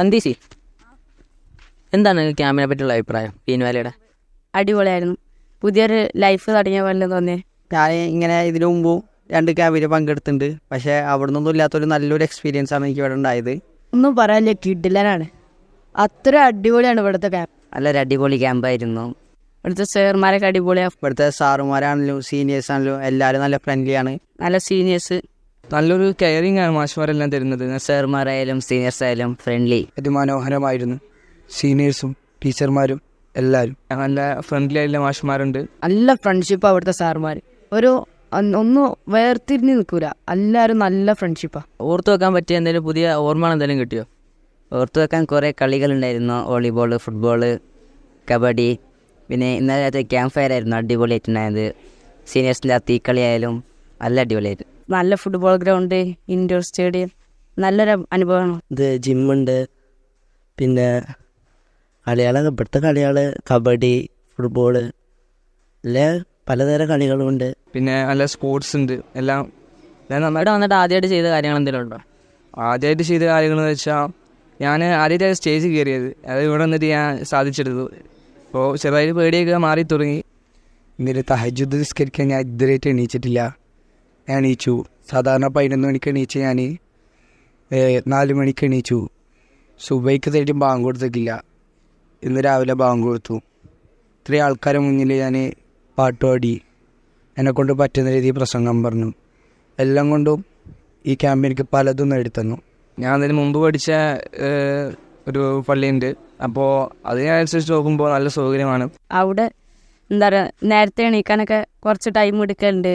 സന്ദീശി, എന്താണ് ക്യാമ്പിനെ പറ്റിയുള്ള അഭിപ്രായം? പീൻവാലിയുടെ അടിപൊളിയായിരുന്നു. പുതിയൊരു ലൈഫ് തുടങ്ങിയ പോലെ തോന്നി. ഞാൻ ഇങ്ങനെ ഇതിനു മുമ്പും 2 ക്യാമ്പിൽ പങ്കെടുത്തിട്ടുണ്ട്. പക്ഷേ അവിടെ നിന്നൊന്നും ഇല്ലാത്തൊരു നല്ലൊരു എക്സ്പീരിയൻസ് ആണ് എനിക്ക് ഇവിടെ ഉണ്ടായത്. ഒന്നും പറയാനില്ല, കിഡിലനാണ്. അത്ര അടിപൊളിയാണ് ഇവിടുത്തെ ക്യാമ്പ്. നല്ലൊരു അടിപൊളി ക്യാമ്പായിരുന്നു. ഇവിടുത്തെ സാറുമാരൊക്കെ അടിപൊളിയാണ്. ഇവിടുത്തെ സാറുമാരാണെങ്കിലും സീനിയേഴ്സ് ആണെങ്കിലും എല്ലാവരും നല്ല ഫ്രണ്ട്ലിയാണ്. നല്ല സീനിയേഴ്സ്, നല്ലൊരു കെയറിങ് ആണ് മാഷ്മാരെല്ലാം തരുന്നത്. സാറുമാരായാലും സീനിയേഴ്സ് ആയാലും ഫ്രണ്ട്ലി. അതിമനോഹരമായിരുന്നു. സീനിയേഴ്സും ടീച്ചർമാരും എല്ലാവരും നല്ല ഫ്രണ്ട്ലി ആയിട്ടുള്ള മാഷ്മാരുണ്ട്. നല്ല ഫ്രണ്ട്ഷിപ്പാണ് അവിടുത്തെ സാറുമാർ. ഒന്നും വേർതിരിഞ്ഞ് നിൽക്കൂല, എല്ലാവരും നല്ല ഫ്രണ്ട്ഷിപ്പാണ്. ഓർത്തു വെക്കാൻ പറ്റിയ എന്തെങ്കിലും പുതിയ ഓർമ്മകൾ എന്തെങ്കിലും കിട്ടിയോ? ഓർത്തു വെക്കാൻ കുറേ കളികളുണ്ടായിരുന്നു. Volleyball, football, kabaddi. പിന്നെ ഇന്നലെ ക്യാമ്പ് ഫയർ ആയിരുന്നു അടിപൊളിയായിട്ടുണ്ടായത്. സീനിയേഴ്സിൻ്റെ തീക്കളിയായാലും നല്ല അടിപൊളിയായിട്ട്. നല്ല ഫുട്ബോൾ ഗ്രൗണ്ട്, ഇൻഡോർ സ്റ്റേഡിയം, നല്ലൊരു അനുഭവമാണ്. ഇത് ജിമ്മുണ്ട്. പിന്നെ കളികളൊക്കെ ഇവിടുത്തെ കളികൾ കബഡി, ഫുട്ബോൾ, അല്ലേ പലതരം കളികളുമുണ്ട്. പിന്നെ നല്ല സ്പോർട്സ് ഉണ്ട് എല്ലാം. ഞാൻ നന്നായിട്ട് ഇവിടെ വന്നിട്ട് ആദ്യമായിട്ട് ചെയ്ത കാര്യങ്ങൾ എന്തെങ്കിലും ഉണ്ടോ? ആദ്യമായിട്ട് ചെയ്ത കാര്യങ്ങളെന്ന് വെച്ചാൽ ഞാൻ ആദ്യമായിട്ട് സ്റ്റേജിൽ കയറിയത്. അത് ഇവിടെ വന്നിട്ട് ഞാൻ സാധിച്ചെടുത്തു. അപ്പോൾ ചെറുതായിട്ട് പേടിയൊക്കെ മാറി തുടങ്ങി. ഇന്നലെ തഹജ്ജുദ് നിസ്കരിക്കാൻ ഞാൻ ഇതുവരെയായിട്ട് എണീച്ചിട്ടില്ല. ഞാൻ എണീച്ചു. സാധാരണ 11 മണിക്ക് എണീച്ച് ഞാൻ 4 മണിക്ക് എണീച്ചു. സുബൈക്ക് തേടി ബാങ്ക് കൊടുത്തിട്ടില്ല. ഇന്ന് രാവിലെ ബാങ്ക് കൊടുത്തു. ഇത്രയും ആൾക്കാരെ മുന്നിൽ ഞാൻ പാട്ടുപാടി, എന്നെക്കൊണ്ട് പറ്റുന്ന രീതിയിൽ പ്രസംഗം പറഞ്ഞു. എല്ലാം കൊണ്ടും ഈ ക്യാമ്പ് എനിക്ക് പലതും നേടിത്തന്നു. ഞാൻ അതിന് മുമ്പ് പഠിച്ച ഒരു പള്ളിയുണ്ട്. അപ്പോൾ അതിനനുസരിച്ച് നോക്കുമ്പോൾ നല്ല സൗകര്യമാണ്. അവിടെ എന്താ പറയുക, നേരത്തെ എണീക്കാനൊക്കെ കുറച്ച് ടൈം എടുക്കലുണ്ട്.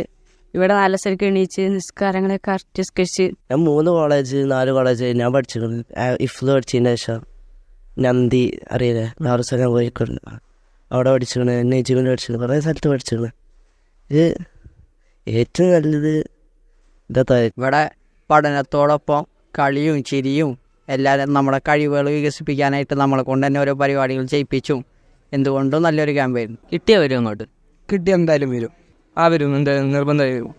ഇവിടെ നല്ല ശരിക്കും എണീച്ച് നിസ്കാരങ്ങളൊക്കെ കറക്റ്റ് നിസ്കരിച്ച്. ഞാൻ 3 കോളേജ് 4 കോളേജ് ഞാൻ പഠിച്ചിട്ടുണ്ട്. ഇഫ്ല് പഠിച്ചതിന് ശേഷം നന്ദി അറിയില്ലേ, നാറുസലാം കോഴിക്കോട് അവിടെ പഠിച്ചിട്ടുണ്ട്. നെജിമിൽ പഠിച്ചിട്ടുണ്ട്. കുറേ സ്ഥലത്ത് പഠിച്ചിട്ടുണ്ട്. ഇത് ഏറ്റവും നല്ലത് ഇവിടെ പഠനത്തോടൊപ്പം കളിയും ചിരിയും എല്ലാവരും നമ്മുടെ കഴിവുകൾ വികസിപ്പിക്കാനായിട്ട് നമ്മളെ കൊണ്ട് തന്നെ ഓരോ പരിപാടികൾ ചെയ്യിപ്പിച്ചും എന്തുകൊണ്ടും നല്ലൊരു ക്യാമ്പായിരുന്നു. കിട്ടിയ വരും അങ്ങോട്ട്? കിട്ടി എന്തായാലും വരും. വരും, എന്തായാലും നിർബന്ധമായി വരും.